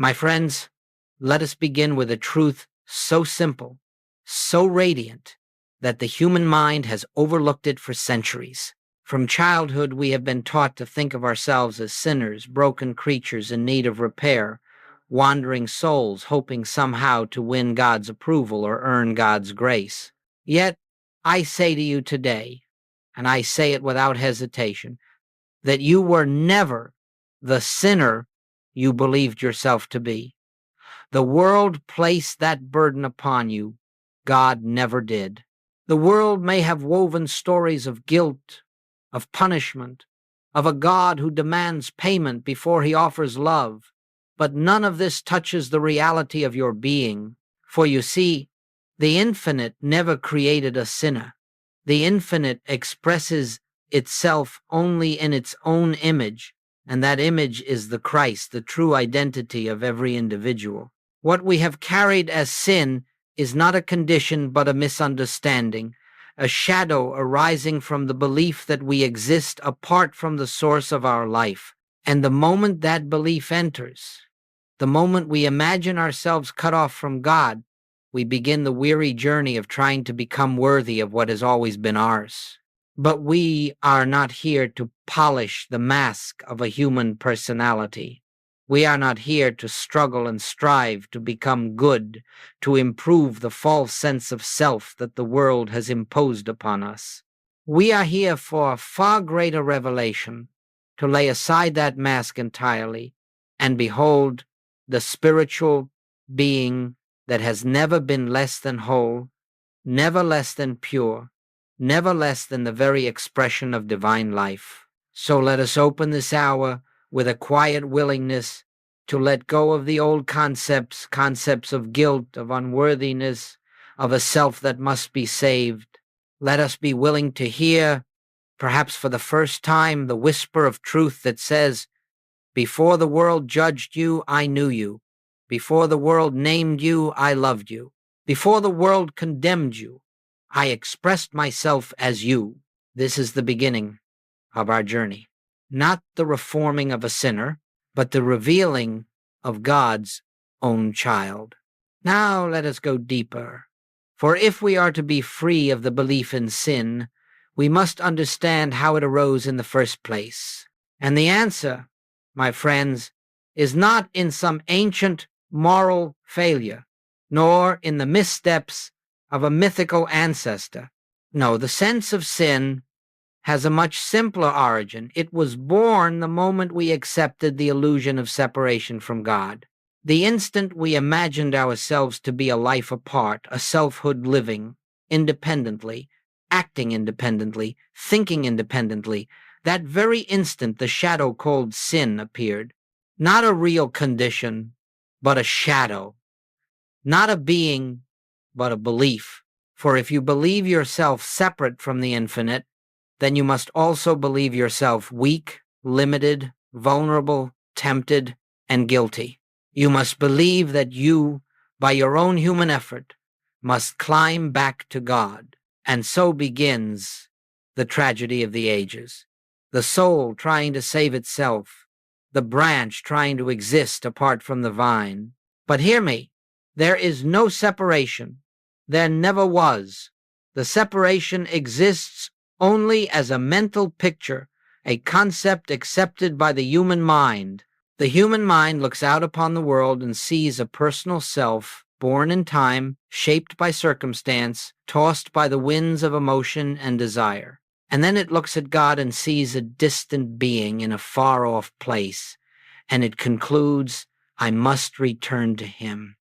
My friends, let us begin with a truth so simple, so radiant, that the human mind has overlooked it for centuries. From childhood, we have been taught to think of ourselves as sinners, broken creatures in need of repair, wandering souls hoping somehow to win God's approval or earn God's grace. Yet, I say to you today, and I say it without hesitation, that you were never the sinner you believed yourself to be. The world placed that burden upon you. God never did. The world may have woven stories of guilt, of punishment, of a God who demands payment before he offers love, but none of this touches the reality of your being. For you see, the infinite never created a sinner. The infinite expresses itself only in its own image, and that image is the Christ, the true identity of every individual. What we have carried as sin is not a condition but a misunderstanding, a shadow arising from the belief that we exist apart from the source of our life. And the moment that belief enters, the moment we imagine ourselves cut off from God, we begin the weary journey of trying to become worthy of what has always been ours. But we are not here to polish the mask of a human personality. We are not here to struggle and strive to become good, to improve the false sense of self that the world has imposed upon us. We are here for a far greater revelation, to lay aside that mask entirely and behold the spiritual being that has never been less than whole, never less than pure, never less than the very expression of divine life. So let us open this hour with a quiet willingness to let go of the old concepts of guilt, of unworthiness, of a self that must be saved. Let us be willing to hear, perhaps for the first time, the whisper of truth that says, "Before the world judged you, I knew you. Before the world named you, I loved you. Before the world condemned you, I expressed myself as you." This is the beginning of our journey. Not the reforming of a sinner, but the revealing of God's own child. Now let us go deeper. For if we are to be free of the belief in sin, we must understand how it arose in the first place. And the answer, my friends, is not in some ancient moral failure, nor in the missteps of a mythical ancestor. No, the sense of sin has a much simpler origin. It was born the moment we accepted the illusion of separation from God. The instant we imagined ourselves to be a life apart, a selfhood living independently, acting independently, thinking independently, that very instant the shadow called sin appeared. Not a real condition, but a shadow. Not a being, but a belief. For if you believe yourself separate from the infinite, then you must also believe yourself weak, limited, vulnerable, tempted, and guilty. You must believe that you, by your own human effort, must climb back to God. And so begins the tragedy of the ages. The soul trying to save itself, the branch trying to exist apart from the vine. But hear me, there is no separation. There never was. The separation exists only as a mental picture, a concept accepted by the human mind. The human mind looks out upon the world and sees a personal self, born in time, shaped by circumstance, tossed by the winds of emotion and desire. And then it looks at God and sees a distant being in a far-off place, and it concludes, "I must return to him."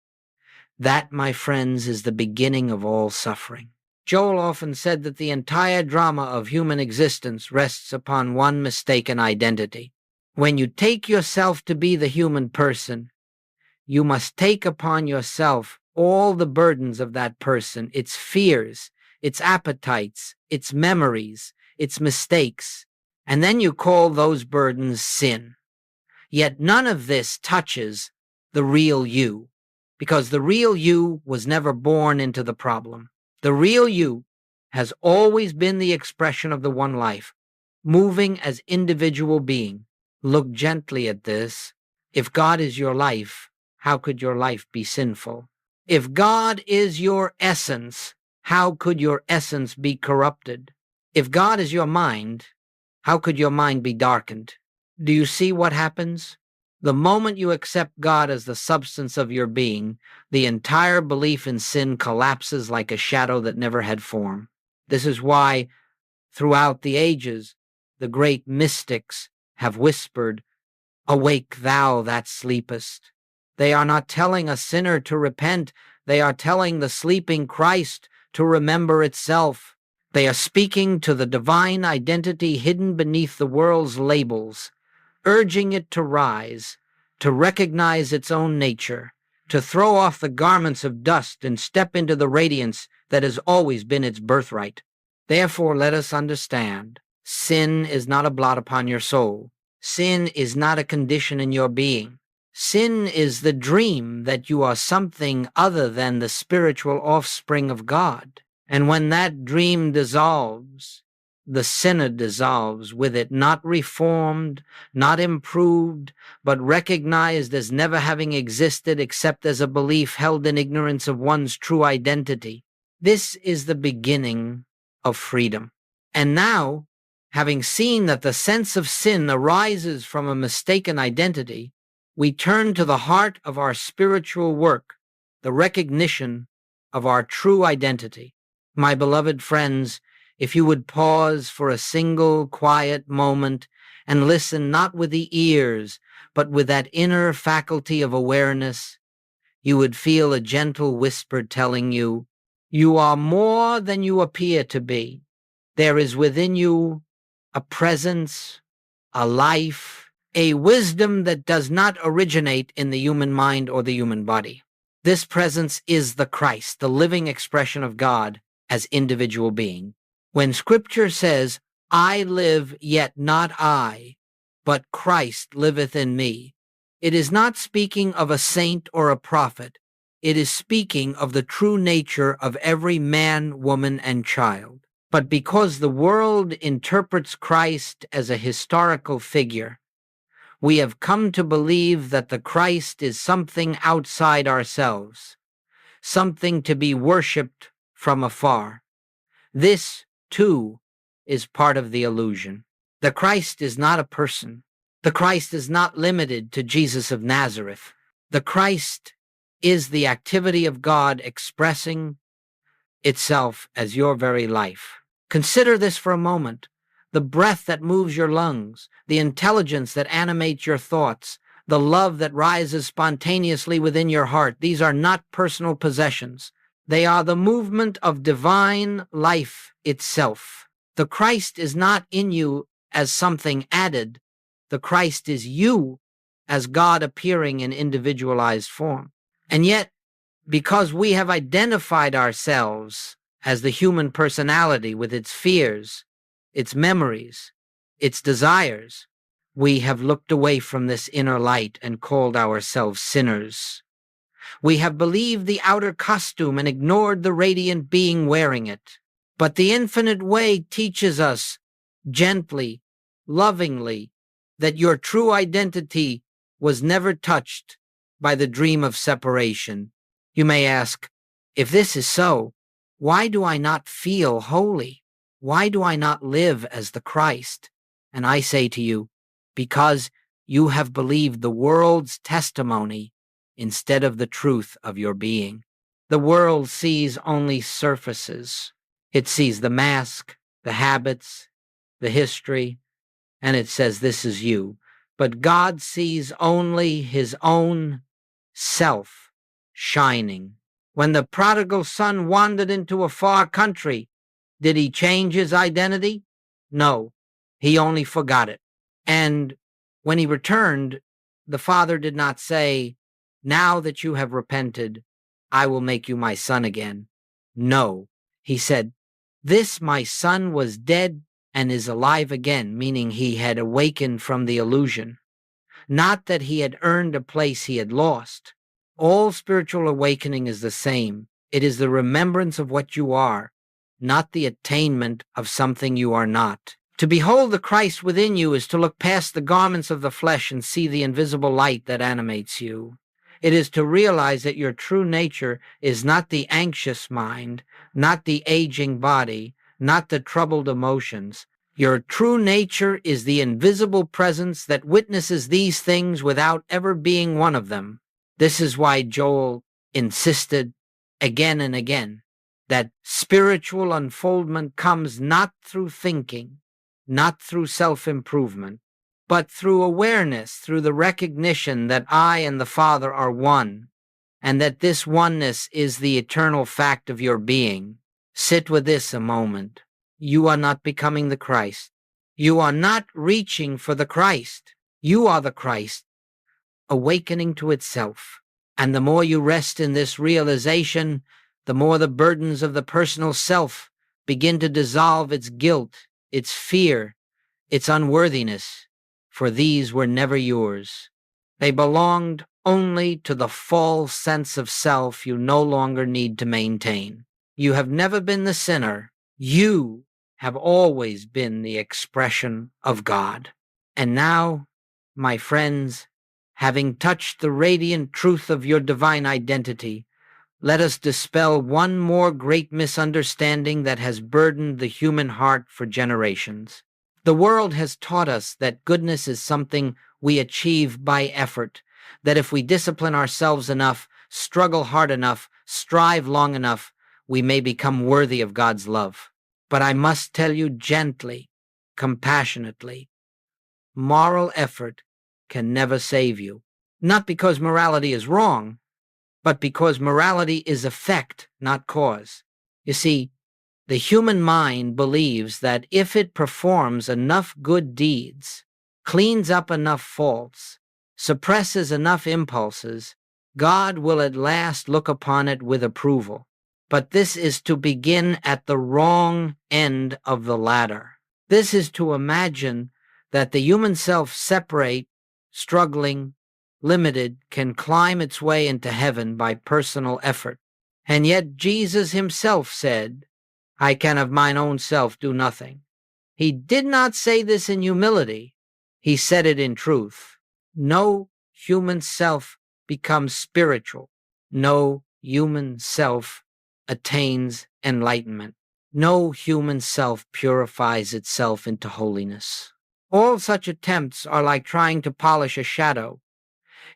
That, my friends, is the beginning of all suffering. Joel often said that the entire drama of human existence rests upon one mistaken identity. When you take yourself to be the human person, you must take upon yourself all the burdens of that person, its fears, its appetites, its memories, its mistakes, and then you call those burdens sin. Yet none of this touches the real you, because the real you was never born into the problem. The real you has always been the expression of the one life, moving as individual being. Look gently at this. If God is your life, how could your life be sinful? If God is your essence, how could your essence be corrupted? If God is your mind, how could your mind be darkened? Do you see what happens? The moment you accept God as the substance of your being, the entire belief in sin collapses like a shadow that never had form. This is why, throughout the ages, the great mystics have whispered, "Awake thou that sleepest." They are not telling a sinner to repent. They are telling the sleeping Christ to remember itself. They are speaking to the divine identity hidden beneath the world's labels, urging it to rise, to recognize its own nature, to throw off the garments of dust and step into the radiance that has always been its birthright. Therefore, let us understand, sin is not a blot upon your soul. Sin is not a condition in your being. Sin is the dream that you are something other than the spiritual offspring of God. And when that dream dissolves, the sinner dissolves with it, not reformed, not improved, but recognized as never having existed except as a belief held in ignorance of one's true identity. This is the beginning of freedom. And now, having seen that the sense of sin arises from a mistaken identity, we turn to the heart of our spiritual work, the recognition of our true identity. My beloved friends, if you would pause for a single quiet moment and listen not with the ears, but with that inner faculty of awareness, you would feel a gentle whisper telling you, "You are more than you appear to be. There is within you a presence, a life, a wisdom that does not originate in the human mind or the human body. This presence is the Christ, the living expression of God as individual being. When Scripture says, 'I live, yet not I, but Christ liveth in me,' it is not speaking of a saint or a prophet. It is speaking of the true nature of every man, woman, and child. But because the world interprets Christ as a historical figure, we have come to believe that the Christ is something outside ourselves, something to be worshipped from afar. This, too, is part of the illusion. The Christ is not a person. The Christ is not limited to Jesus of Nazareth. The Christ is the activity of God expressing itself as your very life. Consider this for a moment. The breath that moves your lungs, the intelligence that animates your thoughts, the love that rises spontaneously within your heart, these are not personal possessions. They are the movement of divine life itself. The Christ is not in you as something added. The Christ is you as God appearing in individualized form. And yet, because we have identified ourselves as the human personality with its fears, its memories, its desires, we have looked away from this inner light and called ourselves sinners. We have believed the outer costume and ignored the radiant being wearing it. But the infinite way teaches us gently, lovingly, that your true identity was never touched by the dream of separation. You may ask, if this is so, why do I not feel holy? Why do I not live as the Christ? And I say to you, because you have believed the world's testimony instead of the truth of your being. The world sees only surfaces. It sees the mask, the habits, the history, and it says this is you. But God sees only his own self shining. When the prodigal son wandered into a far country, did he change his identity? No, he only forgot it. And when he returned, the father did not say, "Now that you have repented, I will make you my son again." No, he said, "This my son was dead and is alive again," meaning he had awakened from the illusion. Not that he had earned a place he had lost. All spiritual awakening is the same. It is the remembrance of what you are, not the attainment of something you are not. To behold the Christ within you is to look past the garments of the flesh and see the invisible light that animates you. It is to realize that your true nature is not the anxious mind, not the aging body, not the troubled emotions. Your true nature is the invisible presence that witnesses these things without ever being one of them. This is why Joel insisted again and again that spiritual unfoldment comes not through thinking, not through self-improvement, but through awareness, through the recognition that I and the Father are one, and that this oneness is the eternal fact of your being. Sit with this a moment. You are not becoming the Christ. You are not reaching for the Christ. You are the Christ, awakening to itself. And the more you rest in this realization, the more the burdens of the personal self begin to dissolve its guilt, its fear, its unworthiness, for these were never yours. They belonged only to the false sense of self you no longer need to maintain. You have never been the sinner. You have always been the expression of God. And now, my friends, having touched the radiant truth of your divine identity, let us dispel one more great misunderstanding that has burdened the human heart for generations. The world has taught us that goodness is something we achieve by effort, that if we discipline ourselves enough, struggle hard enough, strive long enough, we may become worthy of God's love. But I must tell you gently, compassionately, moral effort can never save you. Not because morality is wrong, but because morality is effect, not cause. You see, the human mind believes that if it performs enough good deeds, cleans up enough faults, suppresses enough impulses, God will at last look upon it with approval. But this is to begin at the wrong end of the ladder. This is to imagine that the human self, separate, struggling, limited, can climb its way into heaven by personal effort. And yet Jesus himself said, I can of mine own self do nothing. He did not say this in humility. He said it in truth. No human self becomes spiritual. No human self attains enlightenment. No human self purifies itself into holiness. All such attempts are like trying to polish a shadow.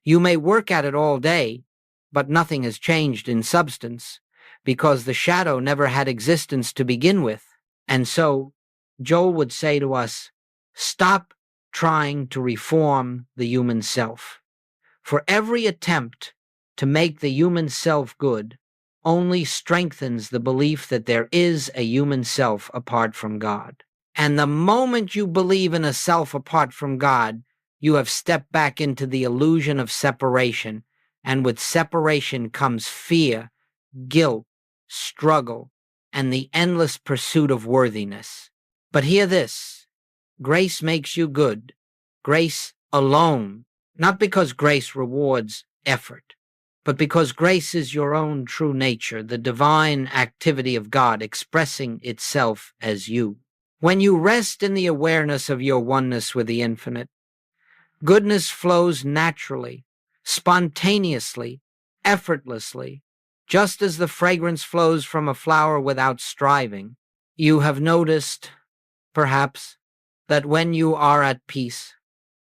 You may work at it all day, but nothing has changed in substance, because the shadow never had existence to begin with. And so, Joel would say to us, stop trying to reform the human self. For every attempt to make the human self good only strengthens the belief that there is a human self apart from God. And the moment you believe in a self apart from God, you have stepped back into the illusion of separation, and with separation comes fear, guilt, struggle, and the endless pursuit of worthiness. But hear this, grace makes you good, grace alone, not because grace rewards effort, but because grace is your own true nature, the divine activity of God expressing itself as you. When you rest in the awareness of your oneness with the infinite, goodness flows naturally, spontaneously, effortlessly, just as the fragrance flows from a flower without striving. You have noticed, perhaps, that when you are at peace,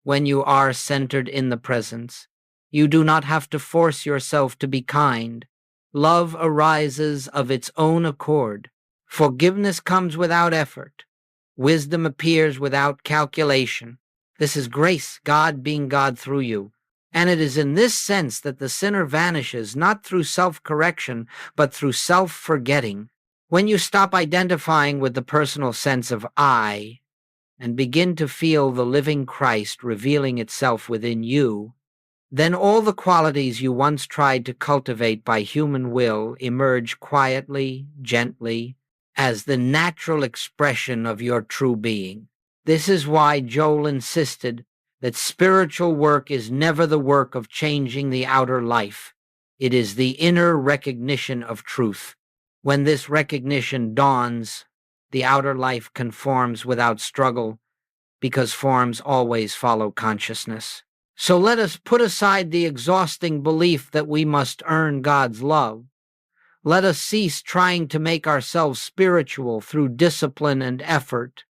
when you are centered in the presence, you do not have to force yourself to be kind. Love arises of its own accord. Forgiveness comes without effort. Wisdom appears without calculation. This is grace, God being God through you. And it is in this sense that the sinner vanishes, not through self-correction, but through self-forgetting. When you stop identifying with the personal sense of I, and begin to feel the living Christ revealing itself within you, then all the qualities you once tried to cultivate by human will emerge quietly, gently, as the natural expression of your true being. This is why Joel insisted that spiritual work is never the work of changing the outer life. It is the inner recognition of truth. When this recognition dawns, the outer life conforms without struggle, because forms always follow consciousness. So let us put aside the exhausting belief that we must earn God's love. Let us cease trying to make ourselves spiritual through discipline and effort,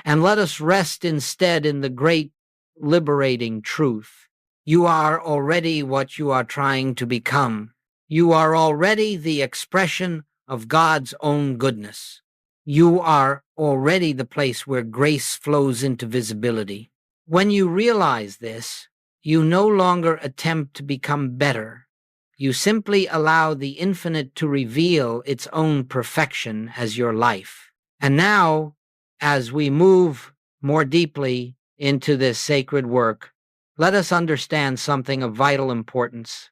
and let us rest instead in the great liberating truth. You are already what you are trying to become. You are already the expression of God's own goodness. You are already the place where grace flows into visibility. When you realize this, you no longer attempt to become better. You simply allow the infinite to reveal its own perfection as your life. And now, as we move more deeply into this sacred work, let us understand something of vital importance.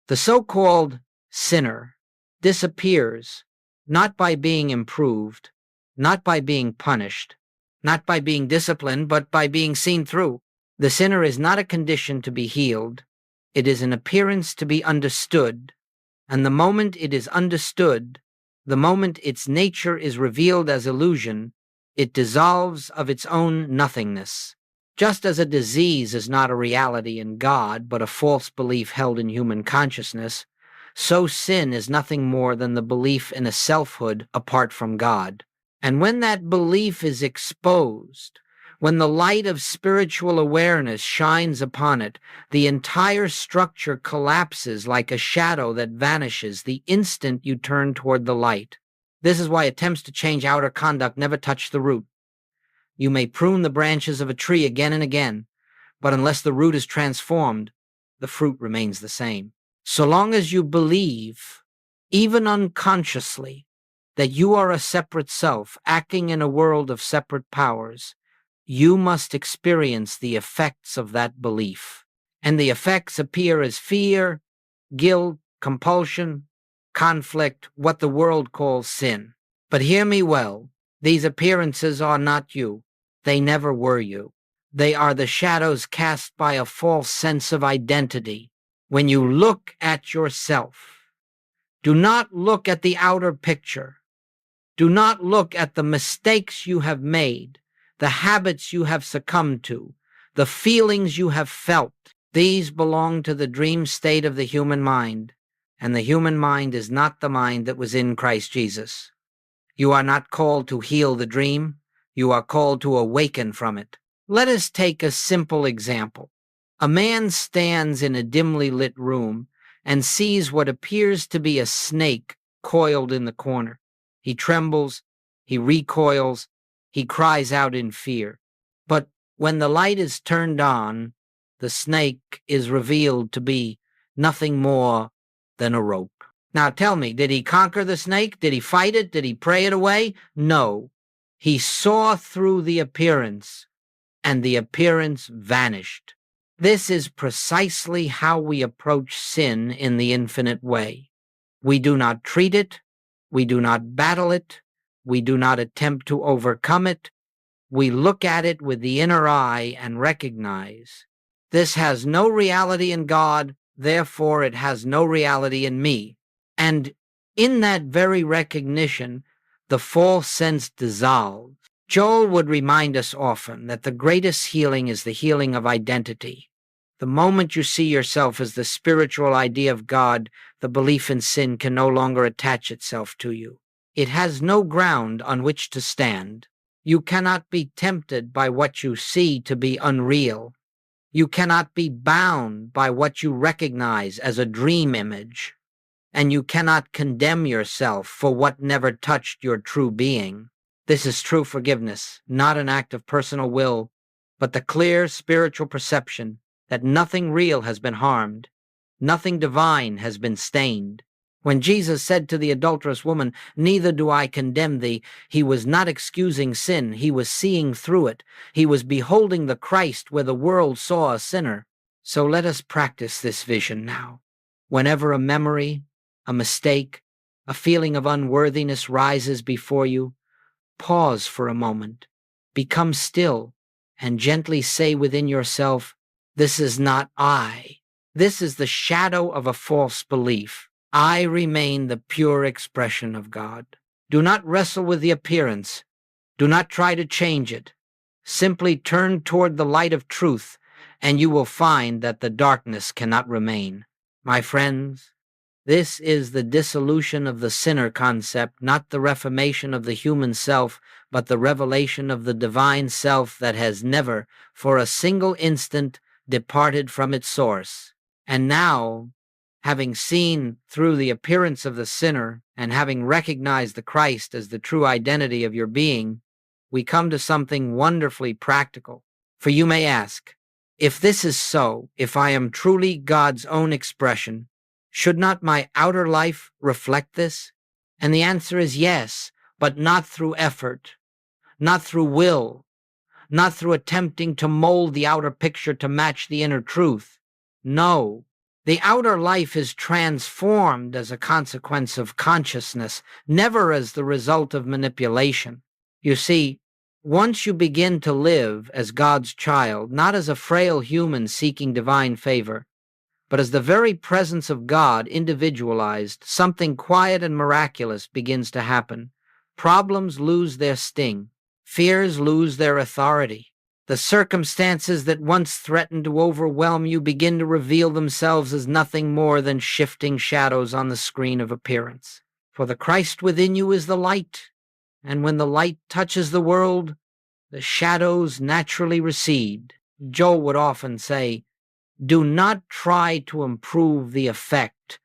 The so-called sinner disappears not by being improved, not by being punished, not by being disciplined, but by being seen through. The sinner is not a condition to be healed. It is an appearance to be understood, and the moment it is understood, the moment its nature is revealed as illusion, it dissolves of its own nothingness. Just as a disease is not a reality in God, but a false belief held in human consciousness, so sin is nothing more than the belief in a selfhood apart from God. And when that belief is exposed, when the light of spiritual awareness shines upon it, the entire structure collapses like a shadow that vanishes the instant you turn toward the light. This is why attempts to change outer conduct never touch the root. You may prune the branches of a tree again and again, but unless the root is transformed, the fruit remains the same. So long as you believe, even unconsciously, that you are a separate self acting in a world of separate powers, you must experience the effects of that belief. And the effects appear as fear, guilt, compulsion, conflict, what the world calls sin. But hear me well, these appearances are not you. They never were you. They are the shadows cast by a false sense of identity. When you look at yourself, do not look at the outer picture. Do not look at the mistakes you have made, the habits you have succumbed to, the feelings you have felt. These belong to the dream state of the human mind, and the human mind is not the mind that was in Christ Jesus. You are not called to heal the dream. You are called to awaken from it. Let us take a simple example. A man stands in a dimly lit room and sees what appears to be a snake coiled in the corner. He trembles, he recoils, he cries out in fear. But when the light is turned on, the snake is revealed to be nothing more than a rope. Now tell me, did he conquer the snake? Did he fight it? Did he pray it away? No. He saw through the appearance, and the appearance vanished. This is precisely how we approach sin in the infinite way. We do not treat it. We do not battle it. We do not attempt to overcome it. We look at it with the inner eye and recognize this has no reality in God, therefore it has no reality in me. And in that very recognition, the false sense dissolves. Joel would remind us often that the greatest healing is the healing of identity. The moment you see yourself as the spiritual idea of God, the belief in sin can no longer attach itself to you. It has no ground on which to stand. You cannot be tempted by what you see to be unreal. You cannot be bound by what you recognize as a dream image. And you cannot condemn yourself for what never touched your true being. This is true forgiveness, not an act of personal will, but the clear spiritual perception that nothing real has been harmed, nothing divine has been stained. When Jesus said to the adulterous woman, "Neither do I condemn thee," he was not excusing sin, he was seeing through it. He was beholding the Christ where the world saw a sinner. So let us practice this vision now. Whenever a memory, a mistake, a feeling of unworthiness rises before you, pause for a moment, become still, and gently say within yourself, "This is not I. This is the shadow of a false belief. I remain the pure expression of God." Do not wrestle with the appearance. Do not try to change it. Simply turn toward the light of truth and you will find that the darkness cannot remain. My friends, this is the dissolution of the sinner concept, not the reformation of the human self, but the revelation of the divine self that has never, for a single instant, departed from its source. And now, having seen through the appearance of the sinner and having recognized the Christ as the true identity of your being, we come to something wonderfully practical. For you may ask, if this is so, if I am truly God's own expression, should not my outer life reflect this? And the answer is yes, but not through effort, not through will, not through attempting to mold the outer picture to match the inner truth. No, the outer life is transformed as a consequence of consciousness, never as the result of manipulation. You see, once you begin to live as God's child, not as a frail human seeking divine favor, but as the very presence of God individualized, something quiet and miraculous begins to happen. Problems lose their sting. Fears lose their authority. The circumstances that once threatened to overwhelm you begin to reveal themselves as nothing more than shifting shadows on the screen of appearance. For the Christ within you is the light, and when the light touches the world, the shadows naturally recede. Joel would often say, do not try to improve the effect.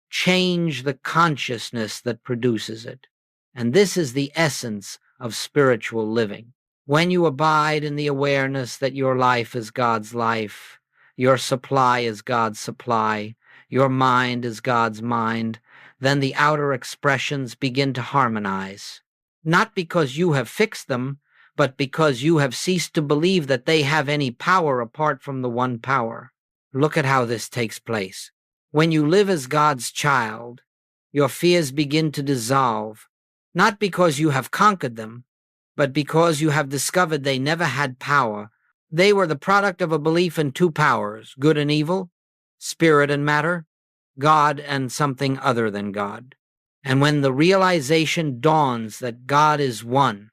Change the consciousness that produces it. And this is the essence of spiritual living. When you abide in the awareness that your life is God's life, your supply is God's supply, your mind is God's mind, then the outer expressions begin to harmonize. Not because you have fixed them, but because you have ceased to believe that they have any power apart from the one power. Look at how this takes place. When you live as God's child, your fears begin to dissolve, not because you have conquered them, but because you have discovered they never had power. They were the product of a belief in two powers, good and evil, spirit and matter, God and something other than God. And when the realization dawns that God is one,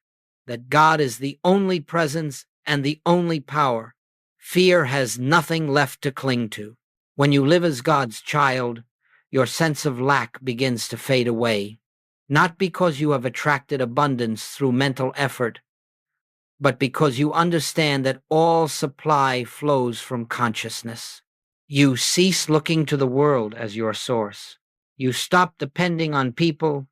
that God is the only presence and the only power, fear has nothing left to cling to. When you live as God's child, your sense of lack begins to fade away, not because you have attracted abundance through mental effort, but because you understand that all supply flows from consciousness. You cease looking to the world as your source. You stop depending on people,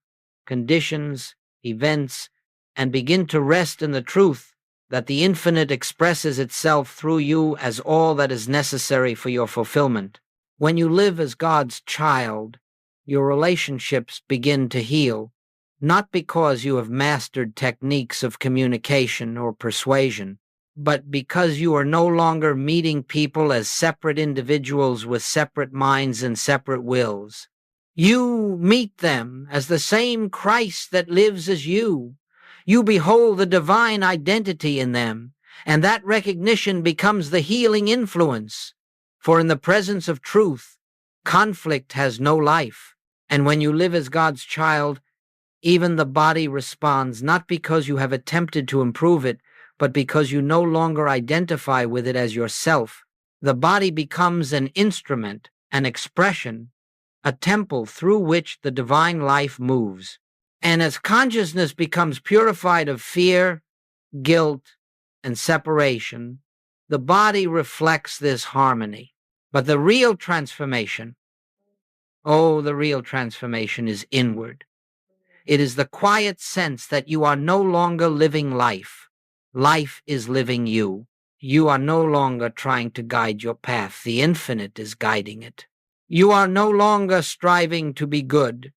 conditions, events, and begin to rest in the truth that the infinite expresses itself through you as all that is necessary for your fulfillment. When you live as God's child, your relationships begin to heal, not because you have mastered techniques of communication or persuasion, but because you are no longer meeting people as separate individuals with separate minds and separate wills. You meet them as the same Christ that lives as you. You behold the divine identity in them, and that recognition becomes the healing influence. For in the presence of truth, conflict has no life. And when you live as God's child, even the body responds not because you have attempted to improve it, but because you no longer identify with it as yourself. The body becomes an instrument, an expression, a temple through which the divine life moves. And as consciousness becomes purified of fear, guilt, and separation, the body reflects this harmony. But the real transformation, the real transformation is inward. It is the quiet sense that you are no longer living life. Life is living you. You are no longer trying to guide your path. The infinite is guiding it. You are no longer striving to be good.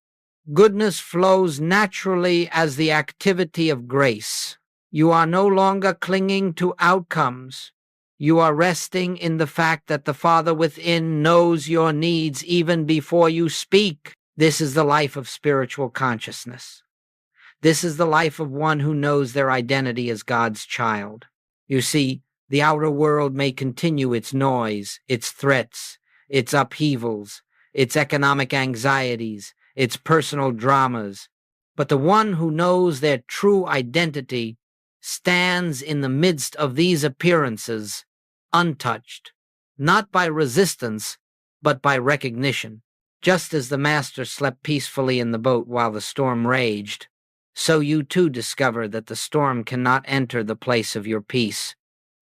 Goodness flows naturally as the activity of grace. You are no longer clinging to outcomes. You are resting in the fact that the Father within knows your needs even before you speak. This is the life of spiritual consciousness. This is the life of one who knows their identity as God's child. You see, the outer world may continue its noise, its threats, its upheavals, its economic anxieties, its personal dramas, but the one who knows their true identity stands in the midst of these appearances, untouched, not by resistance, but by recognition. Just as the master slept peacefully in the boat while the storm raged, so you too discover that the storm cannot enter the place of your peace.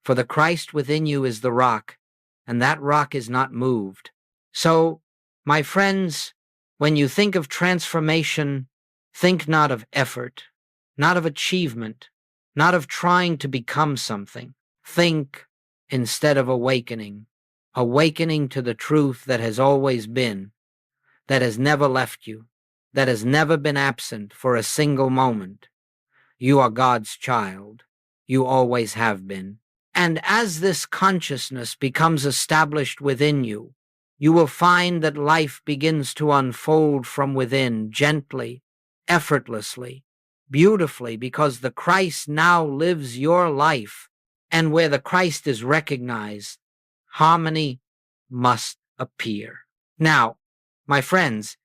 For the Christ within you is the rock, and that rock is not moved. So, my friends, when you think of transformation, think not of effort, not of achievement, not of trying to become something. Think, instead of awakening, awakening to the truth that has always been, that has never left you, that has never been absent for a single moment. You are God's child. You always have been. And as this consciousness becomes established within you, you will find that life begins to unfold from within gently, effortlessly, beautifully, because the Christ now lives your life. And where the Christ is recognized, harmony must appear. Now, my friends,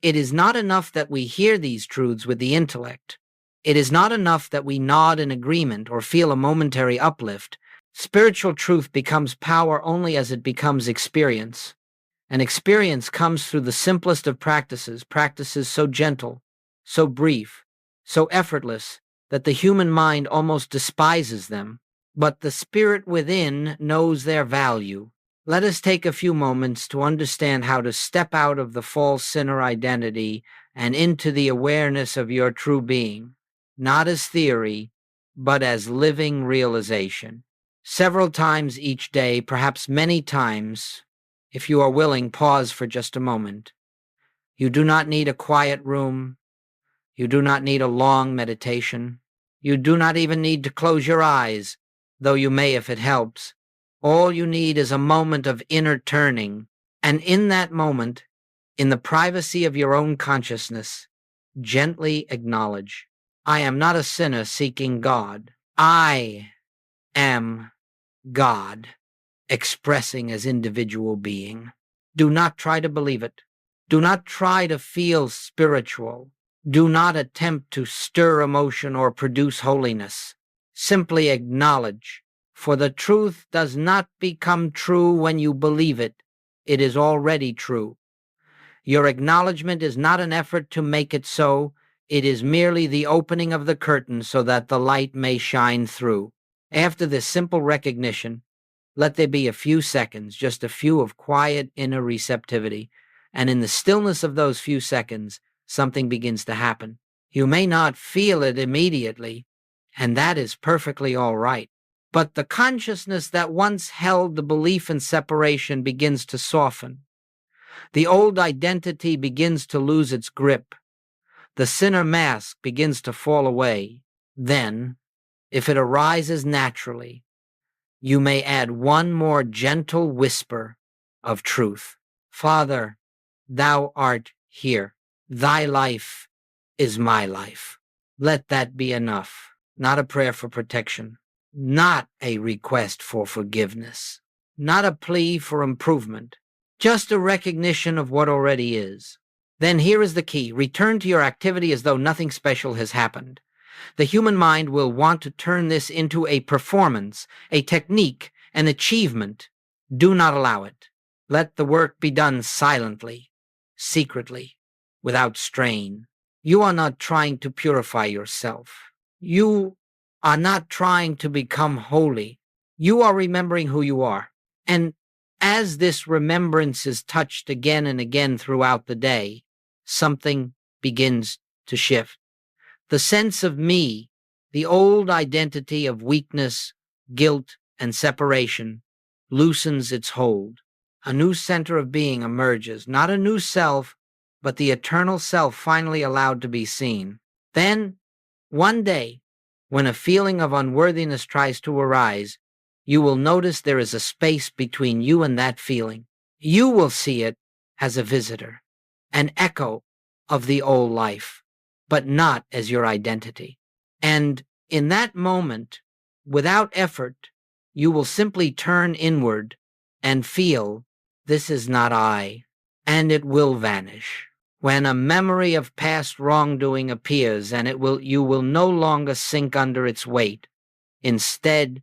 it is not enough that we hear these truths with the intellect. It is not enough that we nod in agreement or feel a momentary uplift. Spiritual truth becomes power only as it becomes experience. And experience comes through the simplest of practices so gentle, so brief, so effortless, that the human mind almost despises them. But the spirit within knows their value. Let us take a few moments to understand how to step out of the false sinner identity and into the awareness of your true being, not as theory, but as living realization. Several times each day, perhaps many times, if you are willing, pause for just a moment. You do not need a quiet room. You do not need a long meditation. You do not even need to close your eyes, though you may if it helps. All you need is a moment of inner turning, and in that moment, in the privacy of your own consciousness, gently acknowledge, I am not a sinner seeking God. I am God, expressing as individual being. Do not try to believe it. Do not try to feel spiritual. Do not attempt to stir emotion or produce holiness. Simply acknowledge, for the truth does not become true when you believe it. It is already true. Your acknowledgement is not an effort to make it so. It is merely the opening of the curtain so that the light may shine through. After this simple recognition, let there be a few seconds, just a few of quiet inner receptivity, and in the stillness of those few seconds, something begins to happen. You may not feel it immediately, and that is perfectly all right. But the consciousness that once held the belief in separation begins to soften. The old identity begins to lose its grip. The sinner mask begins to fall away. Then, if it arises naturally, you may add one more gentle whisper of truth. Father, thou art here. Thy life is my life. Let that be enough. Not a prayer for protection, not a request for forgiveness, not a plea for improvement, just a recognition of what already is. Then here is the key. Return to your activity as though nothing special has happened. The human mind will want to turn this into a performance, a technique, an achievement. Do not allow it. Let the work be done silently, secretly, without strain. You are not trying to purify yourself. You are not trying to become holy. You are remembering who you are. And as this remembrance is touched again and again throughout the day, something begins to shift. The sense of me, the old identity of weakness, guilt, and separation, loosens its hold. A new center of being emerges, not a new self, but the eternal self finally allowed to be seen. Then, one day, when a feeling of unworthiness tries to arise, you will notice there is a space between you and that feeling. You will see it as a visitor, an echo of the old life, but not as your identity. And in that moment, without effort, you will simply turn inward and feel, this is not I, and it will vanish. When a memory of past wrongdoing appears, and you will no longer sink under its weight. Instead,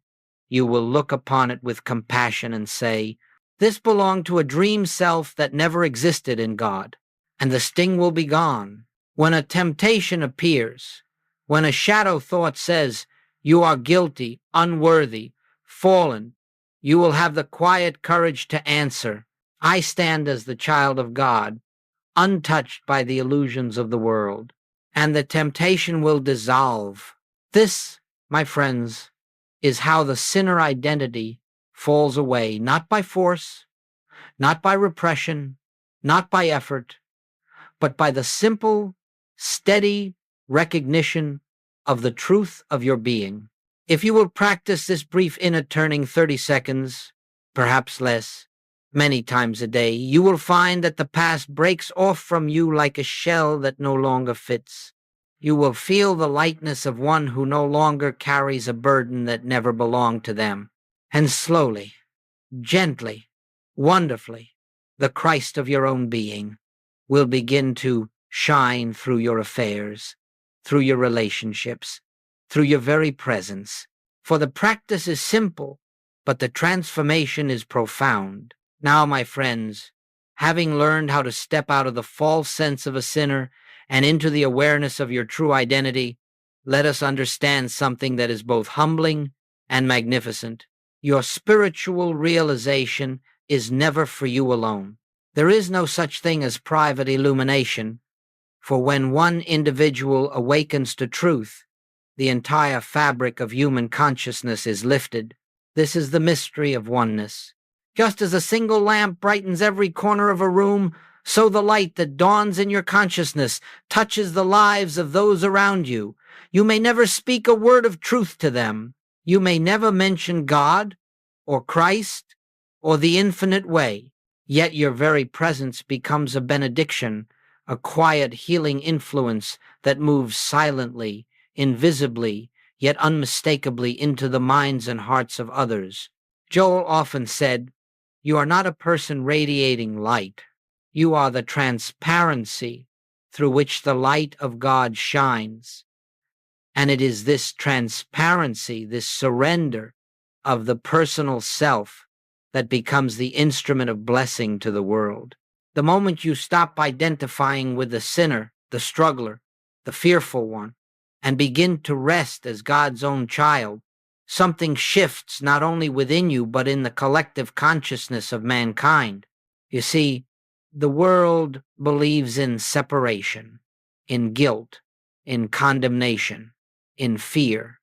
you will look upon it with compassion and say, This belonged to a dream self that never existed in God, and the sting will be gone. When a temptation appears, when a shadow thought says, "You are guilty, unworthy, fallen," you will have the quiet courage to answer, "I stand as the child of God, untouched by the illusions of the world," and the temptation will dissolve. This, my friends, is how the sinner identity falls away, not by force, not by repression, not by effort, but by the simple, steady recognition of the truth of your being. If you will practice this brief inner turning 30 seconds, perhaps less, many times a day, you will find that the past breaks off from you like a shell that no longer fits. You will feel the lightness of one who no longer carries a burden that never belonged to them. And slowly, gently, wonderfully, the Christ of your own being will begin to shine through your affairs, through your relationships, through your very presence. For the practice is simple, but the transformation is profound. Now, my friends, having learned how to step out of the false sense of a sinner and into the awareness of your true identity, let us understand something that is both humbling and magnificent. Your spiritual realization is never for you alone. There is no such thing as private illumination, for when one individual awakens to truth, the entire fabric of human consciousness is lifted. This is the mystery of oneness. Just as a single lamp brightens every corner of a room, so the light that dawns in your consciousness touches the lives of those around you. You may never speak a word of truth to them. You may never mention God or Christ or the infinite way, yet your very presence becomes a benediction, a quiet healing influence that moves silently, invisibly, yet unmistakably into the minds and hearts of others. Joel often said, "You are not a person radiating light. You are the transparency through which the light of God shines." And it is this transparency, this surrender of the personal self that becomes the instrument of blessing to the world. The moment you stop identifying with the sinner, the struggler, the fearful one, and begin to rest as God's own child, something shifts not only within you but in the collective consciousness of mankind. You see, the world believes in separation, in guilt, in condemnation, in fear.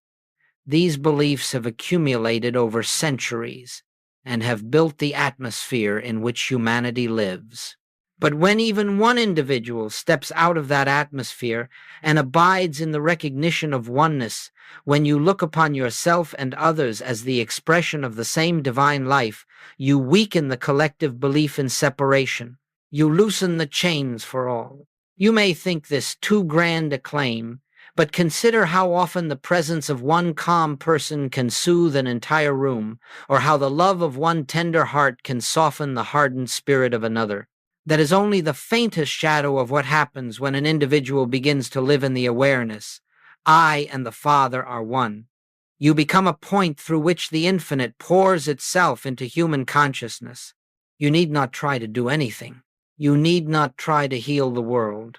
These beliefs have accumulated over centuries and have built the atmosphere in which humanity lives. But when even one individual steps out of that atmosphere and abides in the recognition of oneness, when you look upon yourself and others as the expression of the same divine life, you weaken the collective belief in separation. You loosen the chains for all. You may think this too grand a claim, but consider how often the presence of one calm person can soothe an entire room, or how the love of one tender heart can soften the hardened spirit of another. That is only the faintest shadow of what happens when an individual begins to live in the awareness, "I and the Father are one." You become a point through which the infinite pours itself into human consciousness. You need not try to do anything. You need not try to heal the world.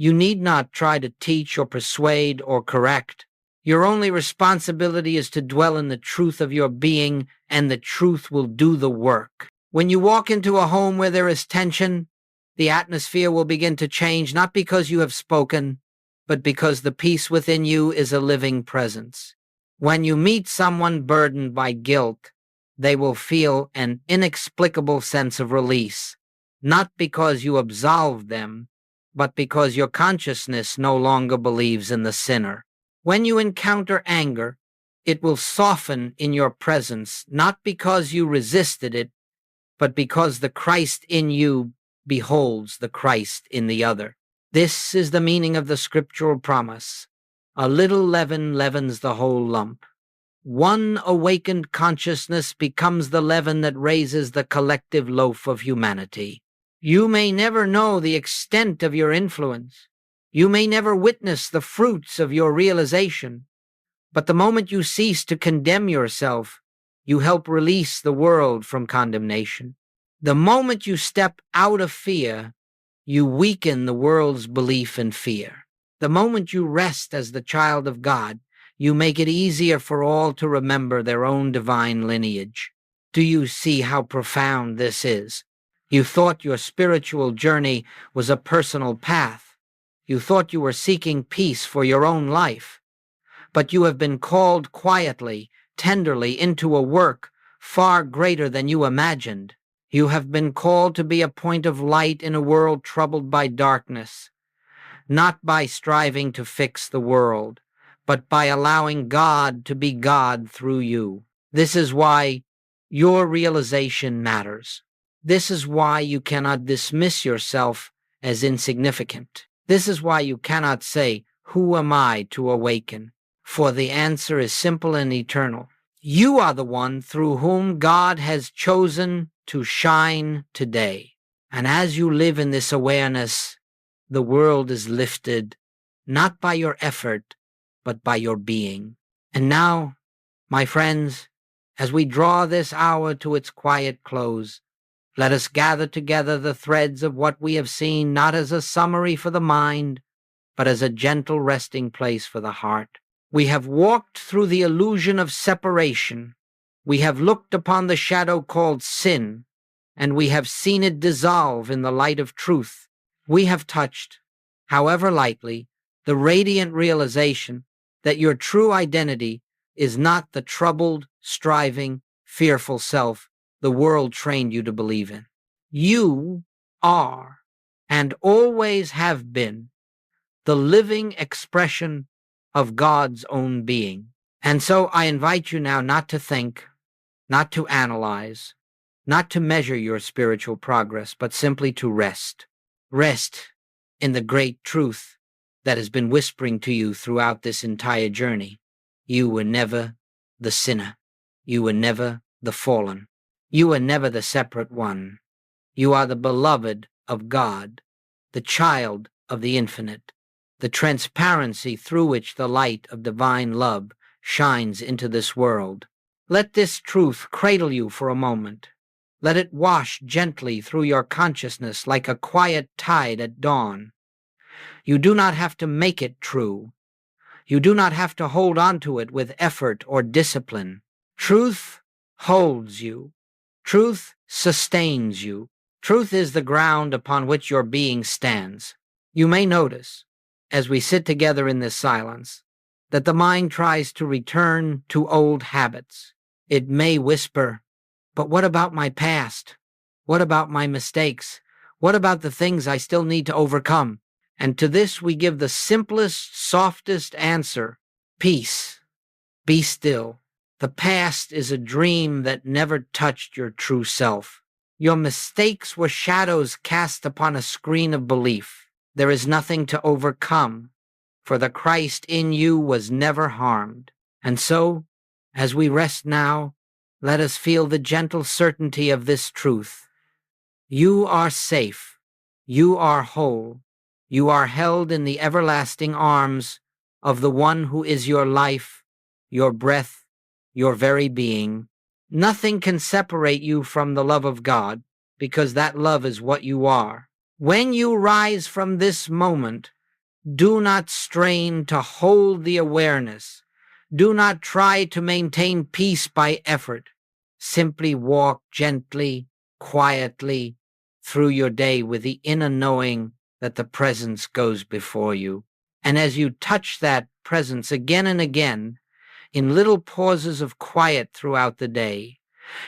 You need not try to teach or persuade or correct. Your only responsibility is to dwell in the truth of your being, and the truth will do the work. When you walk into a home where there is tension, the atmosphere will begin to change, not because you have spoken, but because the peace within you is a living presence. When you meet someone burdened by guilt, they will feel an inexplicable sense of release, not because you absolved them, but because your consciousness no longer believes in the sinner. When you encounter anger, it will soften in your presence, not because you resisted it, but because the Christ in you beholds the Christ in the other. This is the meaning of the scriptural promise. A little leaven leavens the whole lump. One awakened consciousness becomes the leaven that raises the collective loaf of humanity. You may never know the extent of your influence. You may never witness the fruits of your realization. But the moment you cease to condemn yourself, you help release the world from condemnation. The moment you step out of fear, you weaken the world's belief in fear. The moment you rest as the child of God, you make it easier for all to remember their own divine lineage. Do you see how profound this is? You thought your spiritual journey was a personal path. You thought you were seeking peace for your own life. But you have been called quietly, tenderly into a work far greater than you imagined. You have been called to be a point of light in a world troubled by darkness, not by striving to fix the world, but by allowing God to be God through you. This is why your realization matters. This is why you cannot dismiss yourself as insignificant. This is why you cannot say, "Who am I to awaken?" For the answer is simple and eternal. You are the one through whom God has chosen to shine today. And as you live in this awareness, the world is lifted, not by your effort, but by your being. And now, my friends, as we draw this hour to its quiet close, let us gather together the threads of what we have seen, not as a summary for the mind, but as a gentle resting place for the heart. We have walked through the illusion of separation. We have looked upon the shadow called sin, and we have seen it dissolve in the light of truth. We have touched, however lightly, the radiant realization that your true identity is not the troubled, striving, fearful self the world trained you to believe in. You are, and always have been, the living expression of God's own being. And so I invite you now not to think, not to analyze, not to measure your spiritual progress, but simply to rest. Rest in the great truth that has been whispering to you throughout this entire journey. You were never the sinner. You were never the fallen. You were never the separate one. You are the beloved of God, the child of the infinite, the transparency through which the light of divine love shines into this world. Let this truth cradle you for a moment. Let it wash gently through your consciousness like a quiet tide at dawn. You do not have to make it true. You do not have to hold on to it with effort or discipline. Truth holds you. Truth sustains you. Truth is the ground upon which your being stands. You may notice, as we sit together in this silence, that the mind tries to return to old habits. It may whisper, "But what about my past? What about my mistakes? What about the things I still need to overcome?" And to this we give the simplest, softest answer: peace. Be still. The past is a dream that never touched your true self. Your mistakes were shadows cast upon a screen of belief. There is nothing to overcome, for the Christ in you was never harmed. And so, as we rest now, let us feel the gentle certainty of this truth. You are safe. You are whole. You are held in the everlasting arms of the one who is your life, your breath, your very being. Nothing can separate you from the love of God, because that love is what you are. When you rise from this moment, do not strain to hold the awareness. Do not try to maintain peace by effort. Simply walk gently, quietly through your day with the inner knowing that the presence goes before you. And as you touch that presence again and again, in little pauses of quiet throughout the day,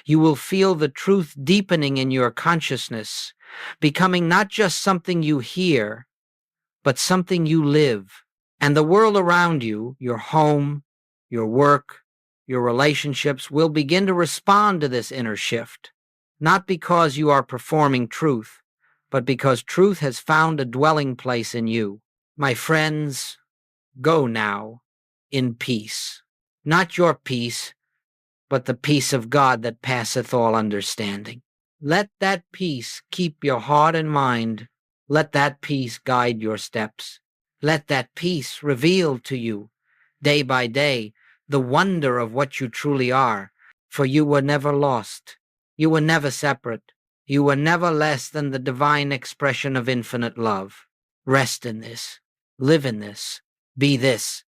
you will feel the truth deepening in your consciousness, becoming not just something you hear, but something you live. And the world around you, your home, your work, your relationships, will begin to respond to this inner shift, not because you are performing truth, but because truth has found a dwelling place in you. My friends, go now in peace. Not your peace, but the peace of God that passeth all understanding. Let that peace keep your heart and mind. Let that peace guide your steps. Let that peace reveal to you, day by day, the wonder of what you truly are, for you were never lost. You were never separate. You were never less than the divine expression of infinite love. Rest in this. Live in this. Be this.